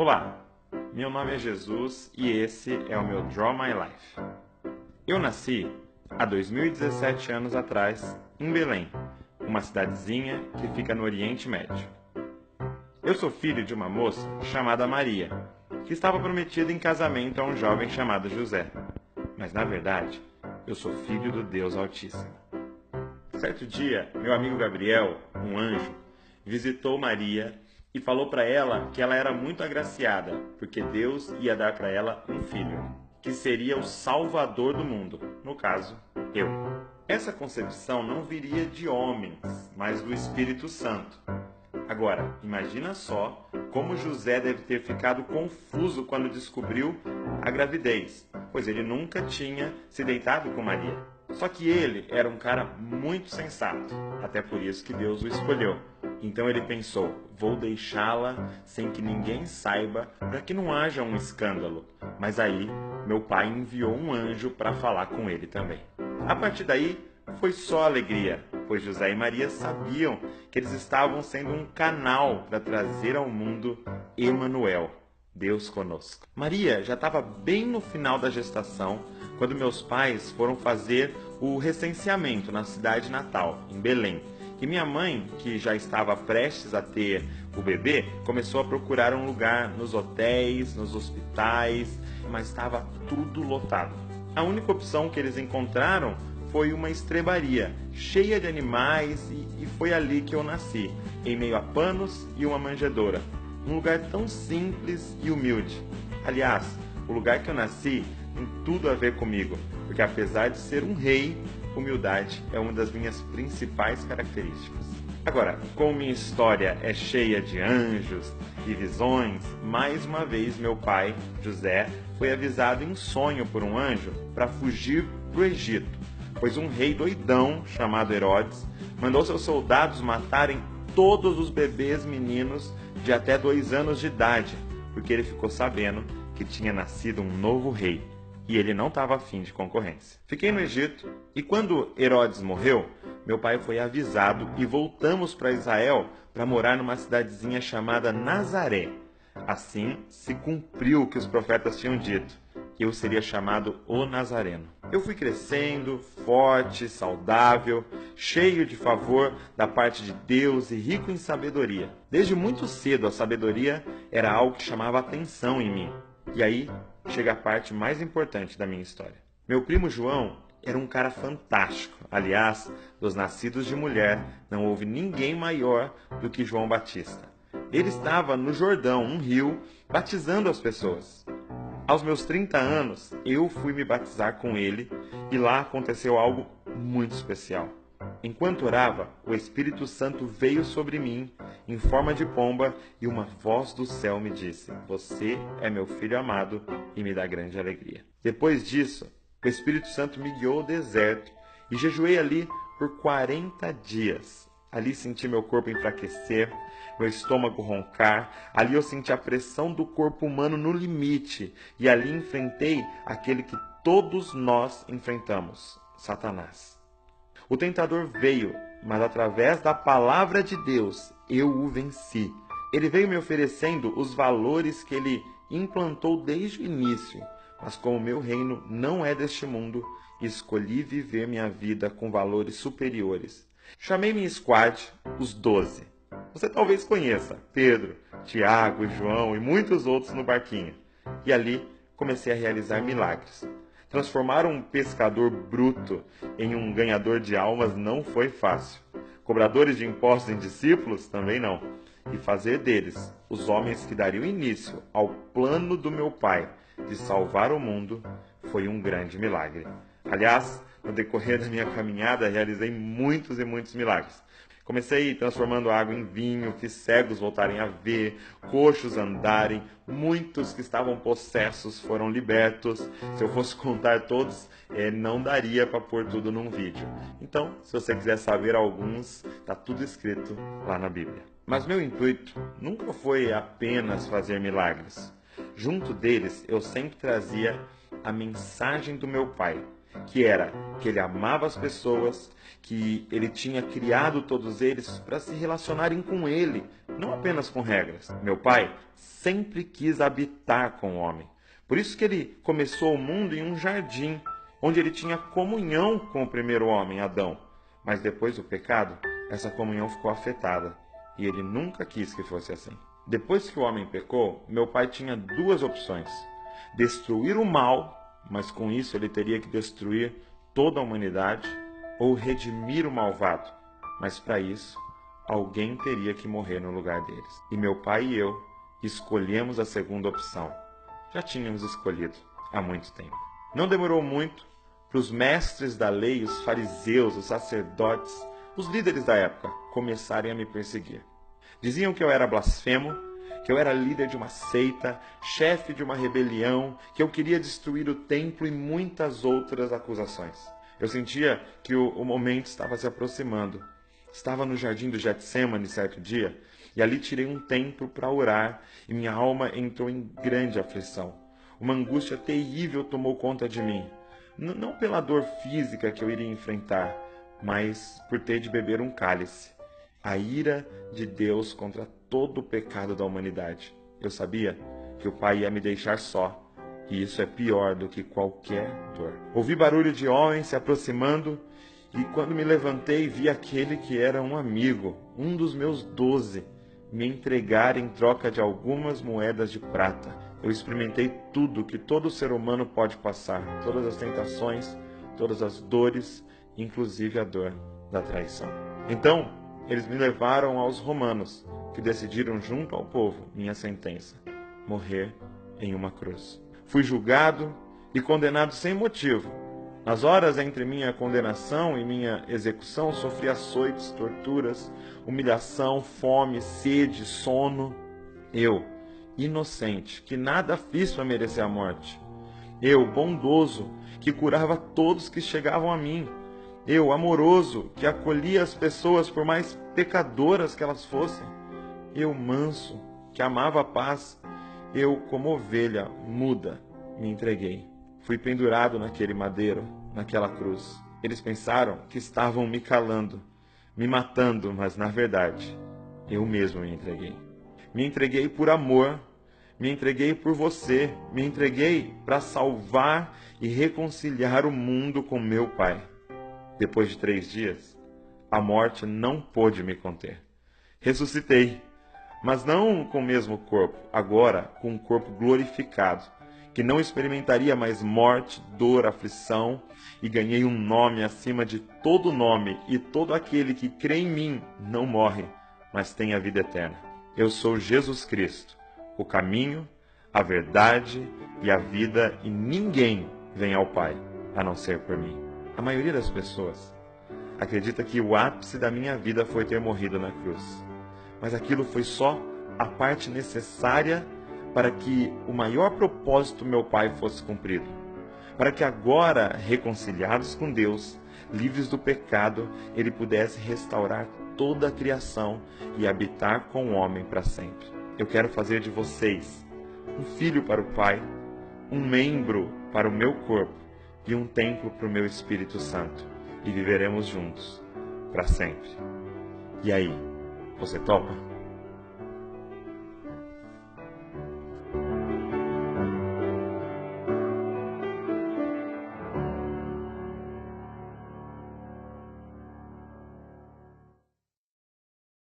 Olá, meu nome é Jesus e esse é o meu Draw My Life. Eu nasci há 2017 anos atrás em Belém, uma cidadezinha que fica no Oriente Médio. Eu sou filho de uma moça chamada Maria, que estava prometida em casamento a um jovem chamado José. Mas na verdade, eu sou filho do Deus Altíssimo. Certo dia, meu amigo Gabriel, um anjo, visitou Maria e falou para ela que ela era muito agraciada, porque Deus ia dar para ela um filho, que seria o Salvador do mundo, no caso, eu. Essa concepção não viria de homens, mas do Espírito Santo. Agora, imagina só como José deve ter ficado confuso quando descobriu a gravidez, pois ele nunca tinha se deitado com Maria. Só que ele era um cara muito sensato, até por isso que Deus o escolheu. Então ele pensou, vou deixá-la sem que ninguém saiba, para que não haja um escândalo. Mas aí, meu pai enviou um anjo para falar com ele também. A partir daí, foi só alegria, pois José e Maria sabiam que eles estavam sendo um canal para trazer ao mundo Emanuel, Deus conosco. Maria já estava bem no final da gestação, quando meus pais foram fazer o recenseamento na cidade natal, em Belém. E minha mãe, que já estava prestes a ter o bebê, começou a procurar um lugar nos hotéis, nos hospitais, mas estava tudo lotado. A única opção que eles encontraram foi uma estrebaria, cheia de animais, e foi ali que eu nasci, em meio a panos e uma manjedoura. Um lugar tão simples e humilde. Aliás, o lugar que eu nasci tem tudo a ver comigo, porque apesar de ser um rei, humildade é uma das minhas principais características. Agora, como minha história é cheia de anjos e visões, mais uma vez meu pai, José, foi avisado em sonho por um anjo para fugir para o Egito, pois um rei doidão chamado Herodes mandou seus soldados matarem todos os bebês meninos de até 2 anos de idade, porque ele ficou sabendo que tinha nascido um novo rei. E ele não estava afim de concorrência. Fiquei no Egito e quando Herodes morreu, meu pai foi avisado e voltamos para Israel para morar numa cidadezinha chamada Nazaré. Assim se cumpriu o que os profetas tinham dito, que eu seria chamado o Nazareno. Eu fui crescendo, forte, saudável, cheio de favor da parte de Deus e rico em sabedoria. Desde muito cedo a sabedoria era algo que chamava atenção em mim. E aí chega a parte mais importante da minha história. Meu primo João era um cara fantástico. Aliás, dos nascidos de mulher, não houve ninguém maior do que João Batista. Ele estava no Jordão, um rio, batizando as pessoas. Aos meus 30 anos, eu fui me batizar com ele e lá aconteceu algo muito especial. Enquanto orava, o Espírito Santo veio sobre mim em forma de pomba e uma voz do céu me disse: "Você é meu filho amado e me dá grande alegria." Depois disso, o Espírito Santo me guiou ao deserto e jejuei ali por 40 dias. Ali senti meu corpo enfraquecer, meu estômago roncar, ali eu senti a pressão do corpo humano no limite e ali enfrentei aquele que todos nós enfrentamos, Satanás. O tentador veio, mas através da palavra de Deus eu o venci. Ele veio me oferecendo os valores que ele implantou desde o início, mas como meu reino não é deste mundo, escolhi viver minha vida com valores superiores. Chamei minha squad, os 12. Você talvez conheça Pedro, Tiago, João e muitos outros no barquinho. E ali comecei a realizar milagres. Transformar um pescador bruto em um ganhador de almas não foi fácil. Cobradores de impostos em discípulos também não. E fazer deles os homens que dariam início ao plano do meu pai de salvar o mundo foi um grande milagre. Aliás, no decorrer da minha caminhada, realizei muitos e muitos milagres. Comecei transformando água em vinho, fiz cegos voltarem a ver, coxos andarem, muitos que estavam possessos foram libertos. Se eu fosse contar todos, não daria para pôr tudo num vídeo. Então, se você quiser saber alguns, está tudo escrito lá na Bíblia. Mas meu intuito nunca foi apenas fazer milagres. Junto deles, eu sempre trazia a mensagem do meu pai. que era que ele amava as pessoas, que ele tinha criado todos eles para se relacionarem com ele, não apenas com regras. Meu pai sempre quis habitar com o homem. Por isso que ele começou o mundo em um jardim, onde ele tinha comunhão com o primeiro homem, Adão. Mas depois do pecado, essa comunhão ficou afetada, e ele nunca quis que fosse assim. Depois que o homem pecou, meu pai tinha duas opções: destruir o mal, mas com isso ele teria que destruir toda a humanidade, ou redimir o malvado, mas para isso alguém teria que morrer no lugar deles. E meu pai e eu escolhemos a segunda opção. Já tínhamos escolhido há muito tempo. Não demorou muito para os mestres da lei, os fariseus, os sacerdotes, os líderes da época começarem a me perseguir. Diziam que eu era blasfemo, que eu era líder de uma seita, chefe de uma rebelião, que eu queria destruir o templo e muitas outras acusações. Eu sentia que o momento estava se aproximando. Estava no jardim do Getsêmani certo dia, e ali tirei um tempo para orar, e minha alma entrou em grande aflição. Uma angústia terrível tomou conta de mim. Não pela dor física que eu iria enfrentar, mas por ter de beber um cálice. A ira de Deus contra todo o pecado da humanidade. Eu sabia que o Pai ia me deixar só, e isso é pior do que qualquer dor. Ouvi barulho de homens se aproximando, e quando me levantei, vi aquele que era um amigo, um dos meus 12, me entregar em troca de algumas moedas de prata. Eu experimentei tudo que todo ser humano pode passar, todas as tentações, todas as dores, inclusive a dor da traição. Então, eles me levaram aos romanos, que decidiram junto ao povo minha sentença: morrer em uma cruz. Fui julgado e condenado sem motivo. Nas horas entre minha condenação e minha execução, sofri açoites, torturas, humilhação, fome, sede, sono. Eu, inocente, que nada fiz para merecer a morte. Eu, bondoso, que curava todos que chegavam a mim. Eu, amoroso, que acolhia as pessoas por mais pecadoras que elas fossem. Eu, manso, que amava a paz. Eu, como ovelha muda, me entreguei. Fui pendurado naquele madeiro, naquela cruz. Eles pensaram que estavam me calando, me matando, mas na verdade, eu mesmo me entreguei. Me entreguei por amor, me entreguei por você, me entreguei para salvar e reconciliar o mundo com meu Pai. Depois de 3 dias, a morte não pôde me conter. Ressuscitei, mas não com o mesmo corpo, agora com um corpo glorificado, que não experimentaria mais morte, dor, aflição, e ganhei um nome acima de todo nome, e todo aquele que crê em mim não morre, mas tem a vida eterna. Eu sou Jesus Cristo, o caminho, a verdade e a vida, e ninguém vem ao Pai a não ser por mim. A maioria das pessoas acredita que o ápice da minha vida foi ter morrido na cruz. Mas aquilo foi só a parte necessária para que o maior propósito do meu Pai fosse cumprido. Para que agora, reconciliados com Deus, livres do pecado, Ele pudesse restaurar toda a criação e habitar com o homem para sempre. Eu quero fazer de vocês um filho para o Pai, um membro para o meu corpo e um templo para o meu Espírito Santo. E viveremos juntos para sempre. E aí, você topa?